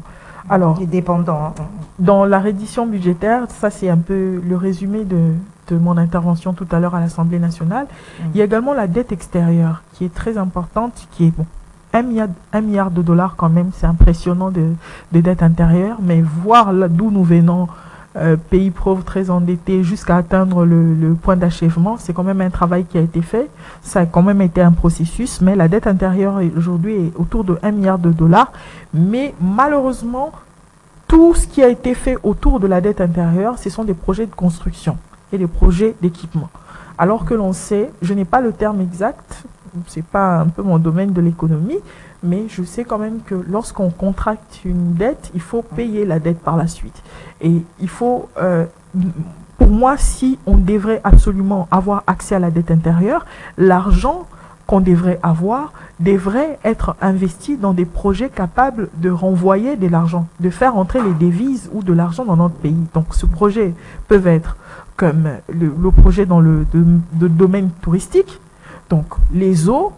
Alors, dépendant. Dans la reddition budgétaire, ça c'est un peu le résumé de mon intervention tout à l'heure à l'Assemblée nationale. Il y a également la dette extérieure qui est très importante, qui est 1 milliard de dollars quand même, c'est impressionnant de dette intérieure, mais voir d'où nous venons, pays pauvres très endettés, jusqu'à atteindre le point d'achèvement, c'est quand même un travail qui a été fait. Ça a quand même été un processus, mais la dette intérieure aujourd'hui est autour de 1 milliard de dollars. Mais malheureusement, tout ce qui a été fait autour de la dette intérieure, ce sont des projets de construction et des projets d'équipement. Alors que l'on sait, je n'ai pas le terme exact, c'est pas un peu mon domaine de l'économie, mais je sais quand même que lorsqu'on contracte une dette, il faut payer la dette par la suite. Et il faut, pour moi, si on devrait absolument avoir accès à la dette intérieure, l'argent qu'on devrait avoir devrait être investi dans des projets capables de renvoyer de l'argent, de faire entrer les devises ou de l'argent dans notre pays. Donc ce projet peut être comme le projet dans le domaine touristique, donc les eaux,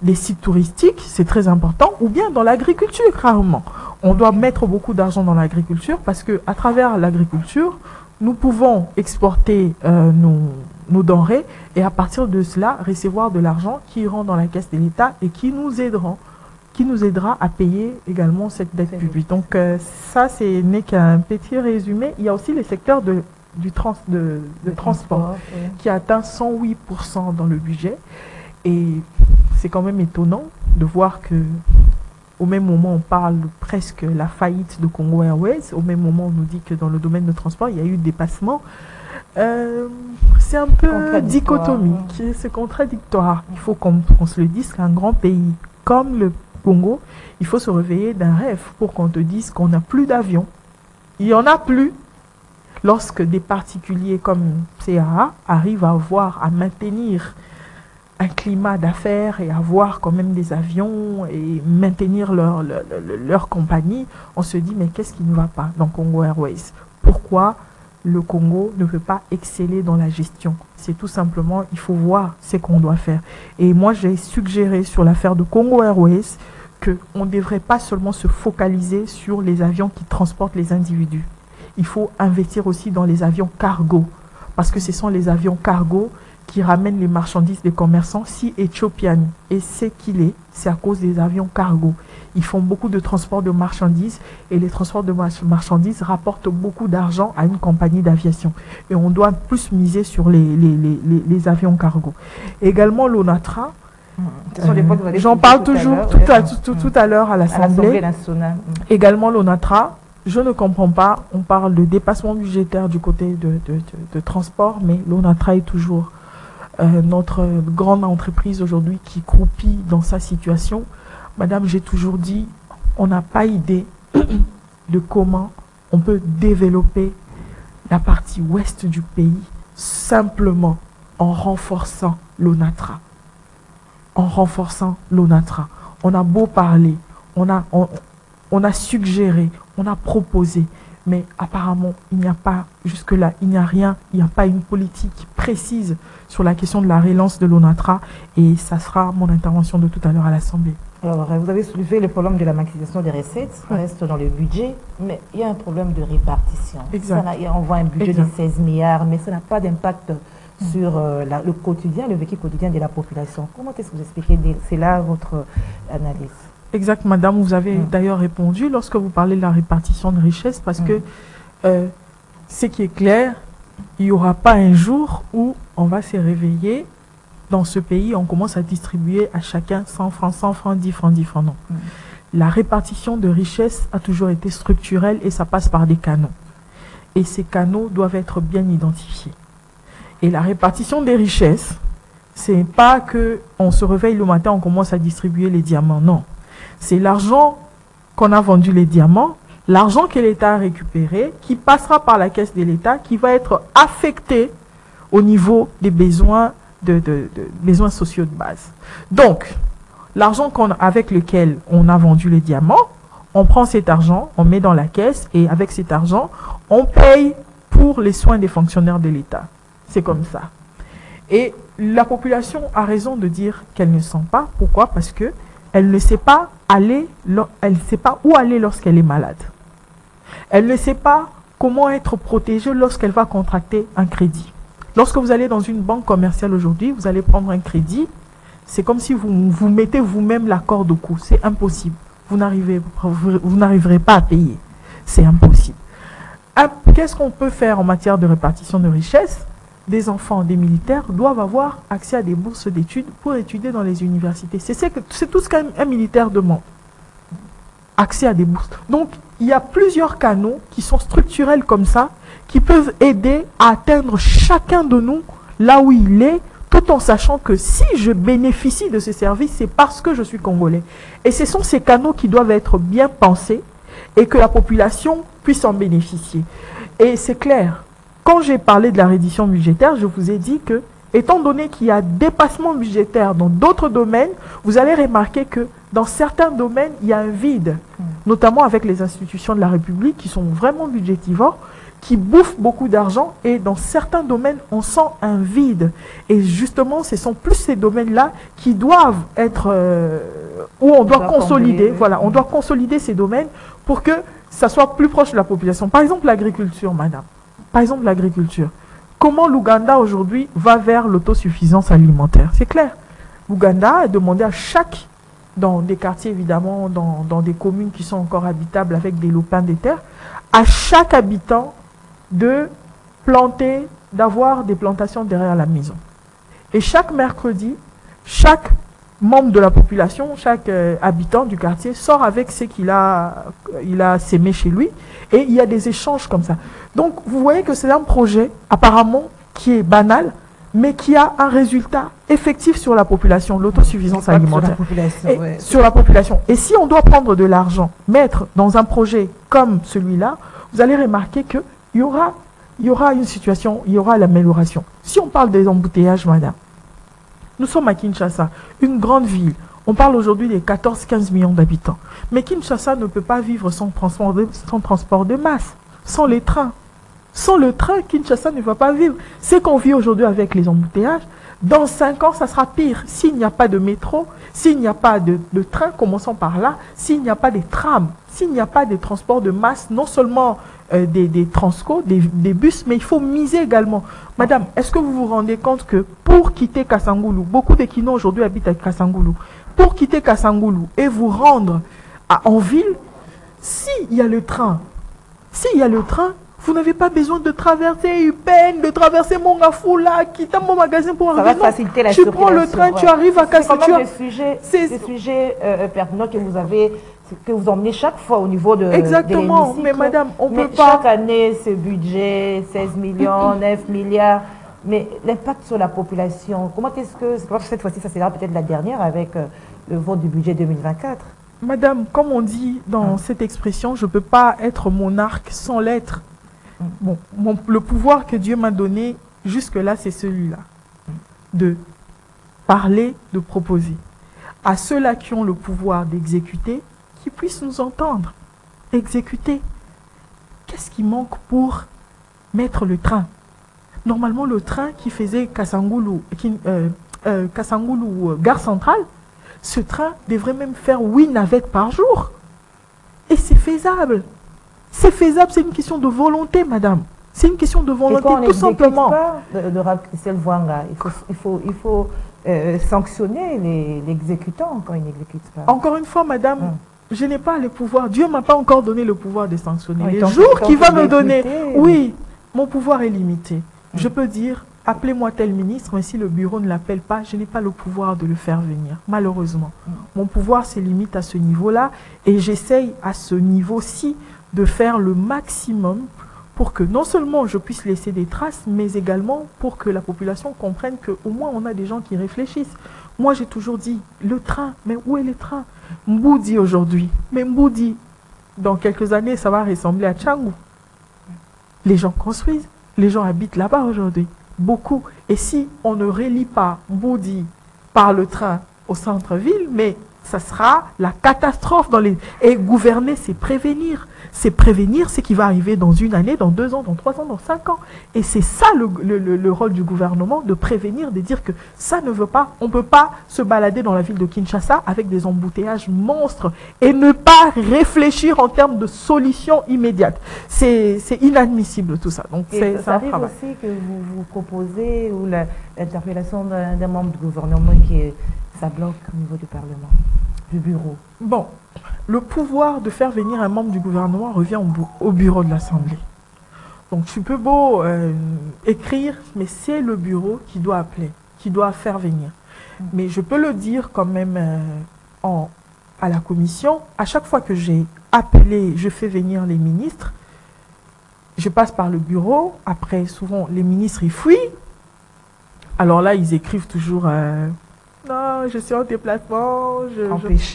les sites touristiques, c'est très important, ou bien dans l'agriculture, rarement. On doit mettre beaucoup d'argent dans l'agriculture parce que à travers l'agriculture, nous pouvons exporter nos denrées et à partir de cela, recevoir de l'argent qui ira dans la caisse de l'État et qui nous aidera à payer également cette dette publique. Donc ça, ce n'est qu'un petit résumé. Il y a aussi le secteur de transport qui atteint 108% dans le budget. Et c'est quand même étonnant de voir que au même moment on parle presque la faillite de Congo Airways, au même moment on nous dit que dans le domaine de transport il y a eu dépassement. C'est un peu dichotomique, c'est contradictoire. Il faut qu'on se le dise qu'un grand pays comme le Congo, il faut se réveiller d'un rêve pour qu'on te dise qu'on n'a plus d'avions. Il n'y en a plus. Lorsque des particuliers comme CAA arrivent à maintenir un climat d'affaires et avoir quand même des avions et maintenir leur compagnie, on se dit mais qu'est-ce qui ne va pas dans Congo Airways? Pourquoi le Congo ne veut pas exceller dans la gestion? C'est tout simplement, il faut voir ce qu'on doit faire. Et moi j'ai suggéré sur l'affaire de Congo Airways qu'on ne devrait pas seulement se focaliser sur les avions qui transportent les individus. Il faut investir aussi dans les avions cargo, parce que ce sont les avions cargo qui ramènent les marchandises des commerçants. Si Ethiopian est ce qu'il est, c'est à cause des avions cargo. Ils font beaucoup de transports de marchandises et les transports de marchandises rapportent beaucoup d'argent à une compagnie d'aviation. Et on doit plus miser sur les avions cargo. Également l'ONATRA, j'en parle toujours tout à l'heure à l'Assemblée nationale. Également l'ONATRA, je ne comprends pas, on parle de dépassement budgétaire du côté de transport, mais l'ONATRA est toujours notre grande entreprise aujourd'hui qui croupit dans sa situation. Madame, j'ai toujours dit, on n'a pas idée de comment on peut développer la partie ouest du pays simplement en renforçant l'ONATRA. En renforçant l'ONATRA. On a beau parler, on a suggéré, on a proposé, mais apparemment, il n'y a pas, jusque-là, il n'y a rien, il n'y a pas une politique précise sur la question de la relance de l'ONATRA, et ça sera mon intervention de tout à l'heure à l'Assemblée. Alors, vous avez soulevé le problème de la maximisation des recettes, ça reste dans le budget, mais il y a un problème de répartition. Exact. On voit un budget de 16 milliards, mais ça n'a pas d'impact sur le quotidien, le vécu quotidien de la population. Comment est-ce que vous expliquez? C'est là votre analyse. Exact, madame, vous avez d'ailleurs répondu lorsque vous parlez de la répartition de richesse, parce que ce qui est clair, il n'y aura pas un jour où on va se réveiller dans ce pays, on commence à distribuer à chacun 100 francs, 100 francs, 10 francs, 10 francs, non. La répartition de richesse a toujours été structurelle et ça passe par des canaux. Et ces canaux doivent être bien identifiés. Et la répartition des richesses, c'est pas que on se réveille le matin, on commence à distribuer les diamants, non. C'est l'argent qu'on a vendu les diamants l'argent que l'État a récupéré, qui passera par la caisse de l'État, qui va être affecté au niveau des besoins, besoins sociaux de base. Donc, l'argent avec lequel on a vendu les diamants, on prend cet argent, on met dans la caisse et avec cet argent, on paye pour les soins des fonctionnaires de l'État. C'est comme ça. Et la population a raison de dire qu'elle ne sent pas. Pourquoi? Parce que elle ne sait pas où aller lorsqu'elle est malade. Elle ne sait pas comment être protégée lorsqu'elle va contracter un crédit. Lorsque vous allez dans une banque commerciale aujourd'hui, vous allez prendre un crédit, c'est comme si vous mettez vous-même la corde au cou. C'est impossible. Vous n'arriverez pas à payer. C'est impossible. Qu'est-ce qu'on peut faire en matière de répartition de richesses? Des enfants, des militaires doivent avoir accès à des bourses d'études pour étudier dans les universités. C'est tout ce qu'un militaire demande. Accès à des bourses. Donc, il y a plusieurs canaux qui sont structurels comme ça, qui peuvent aider à atteindre chacun de nous là où il est, tout en sachant que si je bénéficie de ce service, c'est parce que je suis congolais. Et ce sont ces canaux qui doivent être bien pensés et que la population puisse en bénéficier. Et c'est clair. Quand j'ai parlé de la reddition budgétaire, je vous ai dit que, étant donné qu'il y a dépassement budgétaire dans d'autres domaines, vous allez remarquer que dans certains domaines, il y a un vide, notamment avec les institutions de la République qui sont vraiment budgétivores, qui bouffent beaucoup d'argent, et dans certains domaines, on sent un vide. Et justement, ce sont plus ces domaines-là qui doivent être, où on doit consolider, voilà, on doit consolider ces domaines pour que ça soit plus proche de la population. Par exemple, l'agriculture, madame. Par exemple, l'agriculture. Comment l'Ouganda aujourd'hui va vers l'autosuffisance alimentaire? C'est clair. L'Ouganda a demandé à chaque, dans des quartiers évidemment, dans des communes qui sont encore habitables avec des lopins de terre, à chaque habitant de planter, d'avoir des plantations derrière la maison. Et chaque mercredi, chaque membre de la population, chaque habitant du quartier sort avec ce qu'il a sémé chez lui, et il y a des échanges comme ça. Donc vous voyez que c'est un projet apparemment qui est banal, mais qui a un résultat effectif sur la population, l'autosuffisance alimentaire. Sur la population. Et si on doit prendre de l'argent, mettre dans un projet comme celui-là, vous allez remarquer qu'il y aura une situation, il y aura l'amélioration. Si on parle des embouteillages, madame, nous sommes à Kinshasa, une grande ville. On parle aujourd'hui des 14-15 millions d'habitants. Mais Kinshasa ne peut pas vivre sans transport de masse, sans les trains. Sans le train, Kinshasa ne va pas vivre. Ce qu'on vit aujourd'hui avec les embouteillages, dans 5 ans, ça sera pire. S'il n'y a pas de métro, s'il n'y a pas de train, commençons par là, s'il n'y a pas des trams, s'il n'y a pas de transports de masse, non seulement des transco, des bus, mais il faut miser également. Madame, est-ce que vous vous rendez compte que pour quitter Kassangoulou, beaucoup de Kino aujourd'hui habitent à Kassangoulou, pour quitter Kassangoulou et vous rendre en ville, s'il y a le train, vous n'avez pas besoin de traverser Upen, de traverser Mongafula, quitter mon magasin pour arriver. Ça va faciliter la circulation. Tu prends le train, tu arrives à Kassangoulou. C'est des sujets pertinents que vous emmenez chaque fois au niveau de Exactement, mais madame, on ne peut pas... Chaque année, ce budget, 16 millions, 9 milliards, mais l'impact sur la population, comment est-ce que cette fois-ci, ça sera peut-être la dernière avec le vote du budget 2024? Madame, comme on dit dans cette expression, je ne peux pas être monarque sans l'être. Bon, le pouvoir que Dieu m'a donné, jusque-là, c'est celui-là. De parler, de proposer. À ceux-là qui ont le pouvoir d'exécuter, qui puissent nous entendre. Exécuter. Qu'est-ce qui manque pour mettre le train? Normalement, le train qui faisait Kassangoulou, Gare Centrale, ce train devrait même faire 8 navettes par jour. Et c'est faisable. C'est faisable, c'est une question de volonté, madame. C'est une question de volonté, tout simplement. De Christelle Vouanga, il faut sanctionner l'exécutant quand il n'exécute pas. Encore une fois, madame, je n'ai pas le pouvoir. Dieu ne m'a pas encore donné le pouvoir de sanctionner. Les jours qu'il va me donner, oui, mon pouvoir est limité. Je peux dire, appelez-moi tel ministre, mais si le bureau ne l'appelle pas, je n'ai pas le pouvoir de le faire venir, malheureusement. Mon pouvoir se limite à ce niveau-là et j'essaye à ce niveau-ci de faire le maximum pour que non seulement je puisse laisser des traces, mais également pour que la population comprenne qu'au moins on a des gens qui réfléchissent. Moi j'ai toujours dit, le train, mais où est le train? Mboudi aujourd'hui, mais Mboudi, dans quelques années, ça va ressembler à Tchangou. Les gens construisent, les gens habitent là-bas aujourd'hui, beaucoup. Et si on ne relie pas Mboudi par le train au centre-ville, mais ça sera la catastrophe dans les... Et gouverner, c'est prévenir. C'est prévenir ce qui va arriver dans une année, dans 2 ans, dans 3 ans, dans 5 ans. Et c'est ça le rôle du gouvernement, de prévenir, de dire que ça ne veut pas, on ne peut pas se balader dans la ville de Kinshasa avec des embouteillages monstres et ne pas réfléchir en termes de solutions immédiates. C'est inadmissible tout ça. Donc c'est ça arrive aussi que vous proposez ou l'interpellation d'un membre du gouvernement ça bloque au niveau du Parlement, du bureau. Bon, le pouvoir de faire venir un membre du gouvernement revient au bureau de l'Assemblée. Donc tu peux beau écrire, mais c'est le bureau qui doit appeler, qui doit faire venir. Mais je peux le dire quand même à la commission, à chaque fois que j'ai appelé, je fais venir les ministres, je passe par le bureau, après souvent les ministres ils fuient, alors là ils écrivent toujours... non, je suis en déplacement,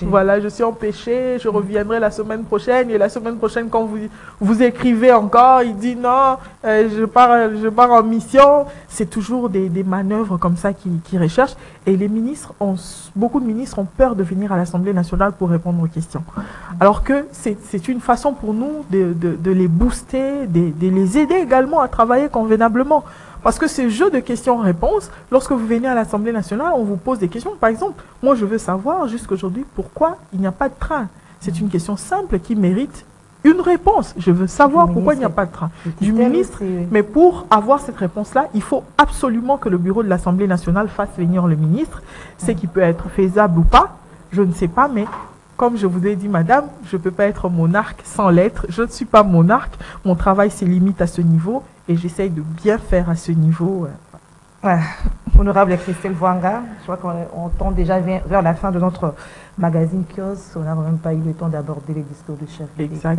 voilà, je suis empêché, je reviendrai la semaine prochaine. Et la semaine prochaine, quand vous écrivez encore, il dit non, je pars en mission. C'est toujours des manœuvres comme ça qui recherchent. Et les ministres, beaucoup de ministres ont peur de venir à l'Assemblée nationale pour répondre aux questions. Alors que c'est une façon pour nous de les booster, de les aider également à travailler convenablement. Parce que ce jeu de questions-réponses, lorsque vous venez à l'Assemblée nationale, on vous pose des questions. Par exemple, moi je veux savoir jusqu'aujourd'hui pourquoi il n'y a pas de train. C'est une question simple qui mérite une réponse. Je veux savoir pourquoi il n'y a pas de train. Du ministre, mais pour avoir cette réponse-là, il faut absolument que le bureau de l'Assemblée nationale fasse venir le ministre. Ce qui peut être faisable ou pas, je ne sais pas, mais... Comme je vous ai dit, madame, je ne peux pas être monarque sans l'être. Je ne suis pas monarque. Mon travail se limite à ce niveau et j'essaye de bien faire à ce niveau. Honorable Christelle Vwanga, je crois qu'on tend déjà vers la fin de notre magazine Kios. On n'a même pas eu le temps d'aborder les discours du chef de l'État.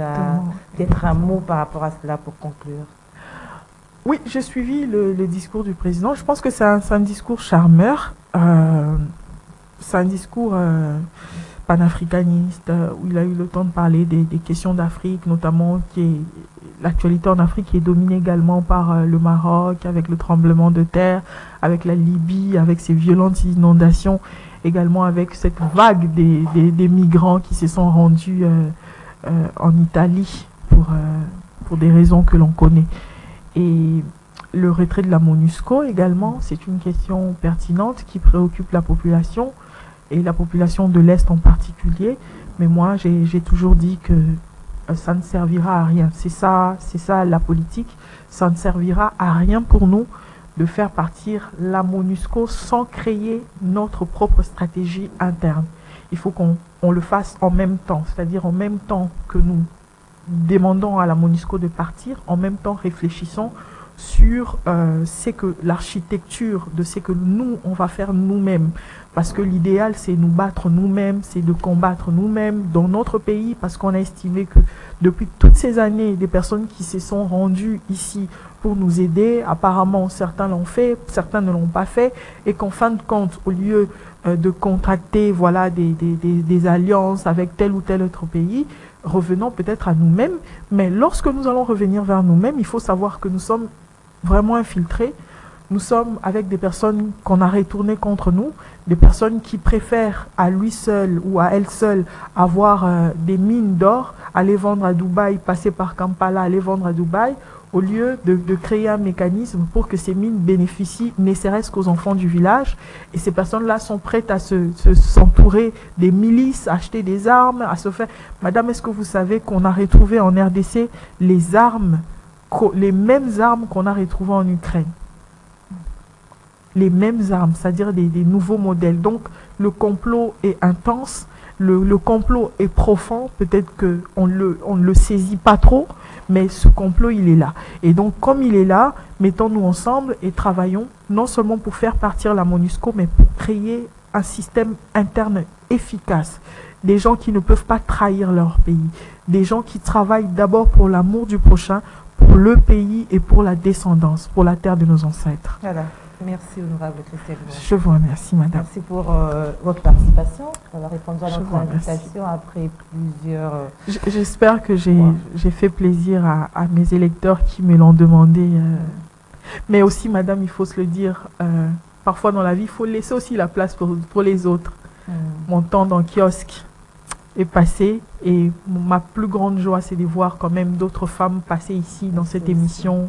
Peut-être un mot par rapport à cela pour conclure. Oui, j'ai suivi le discours du président. Je pense que c'est un discours charmeur. C'est un discours... panafricaniste, où il a eu le temps de parler des questions d'Afrique, notamment l'actualité en Afrique qui est dominée également par le Maroc, avec le tremblement de terre, avec la Libye, avec ses violentes inondations, également avec cette vague des migrants qui se sont rendus en Italie pour des raisons que l'on connaît. Et le retrait de la MONUSCO également, c'est une question pertinente qui préoccupe la population, et la population de l'Est en particulier. Mais moi, j'ai toujours dit que ça ne servira à rien. C'est ça la politique. Ça ne servira à rien pour nous de faire partir la MONUSCO sans créer notre propre stratégie interne. Il faut qu'on le fasse en même temps, c'est-à-dire en même temps que nous demandons à la MONUSCO de partir, en même temps réfléchissons sur c'est que l'architecture de ce que nous, on va faire nous-mêmes. Parce que l'idéal, c'est nous battre nous-mêmes, c'est de combattre nous-mêmes dans notre pays, parce qu'on a estimé que depuis toutes ces années, des personnes qui se sont rendues ici pour nous aider, apparemment certains l'ont fait, certains ne l'ont pas fait, et qu'en fin de compte, au lieu de contracter voilà, des alliances avec tel ou tel autre pays, revenons peut-être à nous-mêmes. Mais lorsque nous allons revenir vers nous-mêmes, il faut savoir que nous sommes vraiment infiltrés. Nous sommes avec des personnes qu'on a retournées contre nous, des personnes qui préfèrent à lui seul ou à elle seule avoir des mines d'or, aller vendre à Dubaï, passer par Kampala, aller vendre à Dubaï, au lieu de créer un mécanisme pour que ces mines bénéficient ne serait-ce qu'aux enfants du village. Et ces personnes-là sont prêtes à s'entourer des milices, à acheter des armes, à se faire... Madame, est-ce que vous savez qu'on a retrouvé en RDC les armes, les mêmes armes qu'on a retrouvées en Ukraine? Les mêmes armes, c'est-à-dire des nouveaux modèles. Donc, le complot est intense, le complot est profond, peut-être qu'on ne le saisit pas trop, mais ce complot, il est là. Et donc, comme il est là, mettons-nous ensemble et travaillons, non seulement pour faire partir la MONUSCO, mais pour créer un système interne efficace. Des gens qui ne peuvent pas trahir leur pays. Des gens qui travaillent d'abord pour l'amour du prochain, pour le pays et pour la descendance, pour la terre de nos ancêtres. Voilà. Merci, honorable Christelle. Je vous remercie, madame. Merci pour votre participation, d'avoir répondu à notre remercie. invitation après plusieurs... J'espère que j'ai fait plaisir à mes électeurs qui me l'ont demandé. Mais aussi, madame, il faut se le dire, parfois dans la vie, il faut laisser aussi la place pour les autres. Mon temps dans le kiosque est passé et ma plus grande joie, c'est de voir quand même d'autres femmes passer ici dans cette émission,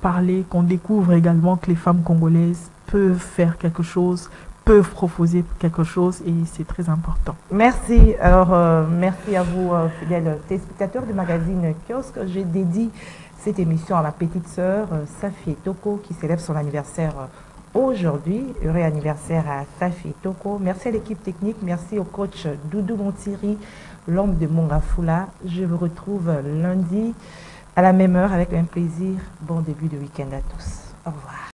parler, qu'on découvre également que les femmes congolaises peuvent faire quelque chose, peuvent proposer quelque chose et c'est très important. Merci. Alors, merci à vous, fidèles téléspectateurs du magazine Kiosque. J'ai dédié cette émission à ma petite sœur, Safi Toko, qui célèbre son anniversaire aujourd'hui. Heureux anniversaire à Safi Toko. Merci à l'équipe technique. Merci au coach Doudou Montiri, l'homme de Mongafula. Je vous retrouve lundi à la même heure avec le même plaisir. Bon début de week-end à tous. Au revoir.